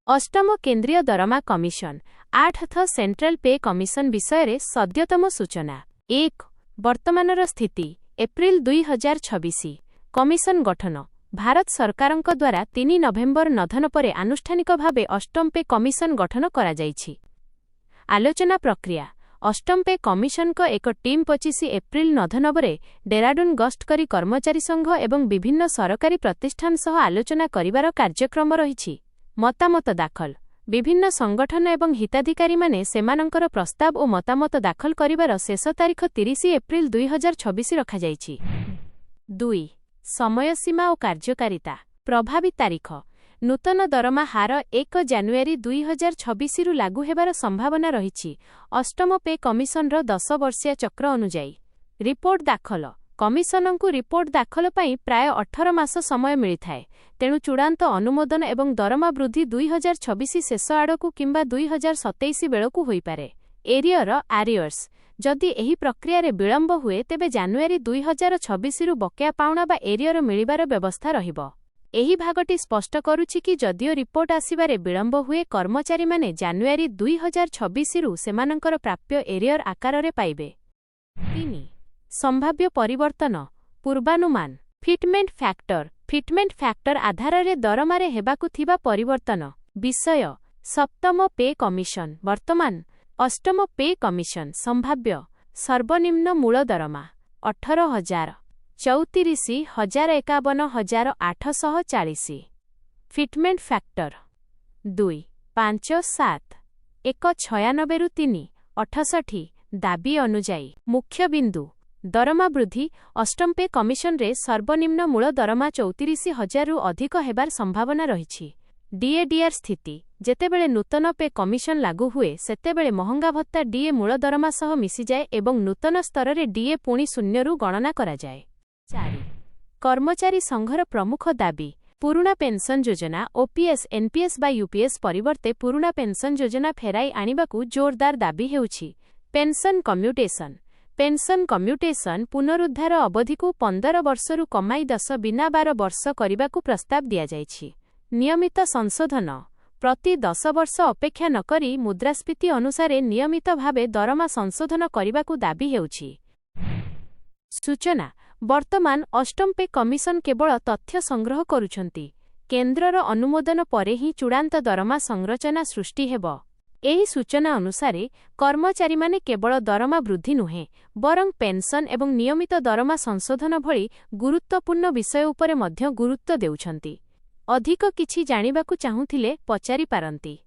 अष्टम केन्द्रीय दरमा कमिशन 8th सेंट्रल पे कमिशन विषय सद्यतम सूचना 1 वर्तमानर स्थिति एप्रिल 2026 कमिशन गठन भारत सरकारଙ୍କ द्वारा 3 नवेम्बर नधन परे आनुष्ठानिक भावे अष्टम पे कमिशन गठन करा जाइछि। आलोचना प्रक्रिया अष्टम पे कमिशन को एक टीम 25 एप्रिल नधनबरे डेराडून गस्त करी कर्मचारी संघ एवं विभिन्न सरकारी प्रतिष्ठान सह आलोचना करिवार कार्यक्रम रहिछि। मतामत दाखल विभिन्न संगठन एवं हिताधिकारी माने सेमानंकर प्रस्ताव और मतामत दाखल करिवार शेष तारीख 30 एप्रिल 2026 रखा जाइछि। 2 समय सीमा और कार्यकारिता प्रभावी तारीख नूतन दरमा हार 1 जानुआरी 2026 रु लागू हेबार संभावना रहिछि। अष्टम पे कमिशनर 10 वर्षिया चक्र अनुजाई रिपोर्ट दाखल कमिशनंकु रिपोर्ट दाखल पाई प्राय 18 मास समय मिलिथाए। तेणु चूड़ांत अनुमोदन एवं दरमा वृद्धि 2026 शेष आड़कू किंबा 2027 बेलकू होइपारे। एरियर आरियर्स जदि एही प्रक्रिया रे विलंब हुए तेबे जानुआरी 2026 रु बकेया पाउणा बा एरियर मिलिबार व्यवस्था रहिबो। एही भागटी स्पष्ट करुछि कि जदियो रिपोर्ट आसिबारे विलंब हुए कर्मचारी माने जानुआरी 2026 रु सेमानंकर प्राप्य एरियर आकार रे पाइबे। 3 संभाव्य परिवर्तन पूर्वानुमान फिटमेंट फैक्टर आधार रे दरमा रे हेबाकु थिबा परिवर्तन विषय सप्तम पे कमिशन वर्तमान अष्टम पे कमिशन संभाव्य सर्वनिम्न मूल दरमा 18,000 34,051,840 फिटमेंट फैक्टर 2.57 196 रु 3.68 दाबी अनुजाई मुख्य बिंदु दरमा वृद्धि अष्टम पे कमिशन रे सर्वनिम्न मूल दरमा 34,000 रु अधिक हेबार संभावना रहिछि। डीएडीआर स्थिति जेतेबेले नूतन पे कमिशन लागू हुए सेतेबेले महंगा भत्ता डीए मूल दरमा सह मिसी जाए एवं नूतन स्तर रे डीए पुणी 0 रु गणना करा जाए। 4 कर्मचारी संघर प्रमुख दाबी पुरुणा पेंशन योजना ओपीएस एनपीएस बा यूपीएस परिवर्ते पुरुणा पेंशन योजना फेराई आनिबाकू जोरदार दाबी हेउछि। पेंशन कम्यूटेशन पुनरुद्धार अवधि को 15 वर्ष रु कमाई 10 बिना 12 वर्ष करिबाकू प्रस्ताव दिया जाइछि। नियमित संशोधन प्रति 10 वर्ष अपेक्षा नकरी मुद्रास्फीति अनुसारे नियमित भावे दरमा संशोधन करिबाकू दाबी हेउछि। सूचना वर्तमान अष्टम पे कमिशन केवल तथ्य संग्रह करुछंती। केन्द्रर अनुमोदन परे ही चूड़ांत दरमा संरचना सृष्टि हेबो। एही सूचना अनुसारे कर्मचारी माने केवल दरमा वृद्धि नुहे बरं पेंशन एवं नियमित दरमा संशोधन भली गुरुत्वपूर्ण विषय उपरे मध्य गुरुत्व देउछंती। अधिक किछि जानिबाकू चाहुथिले पचारि पारंती।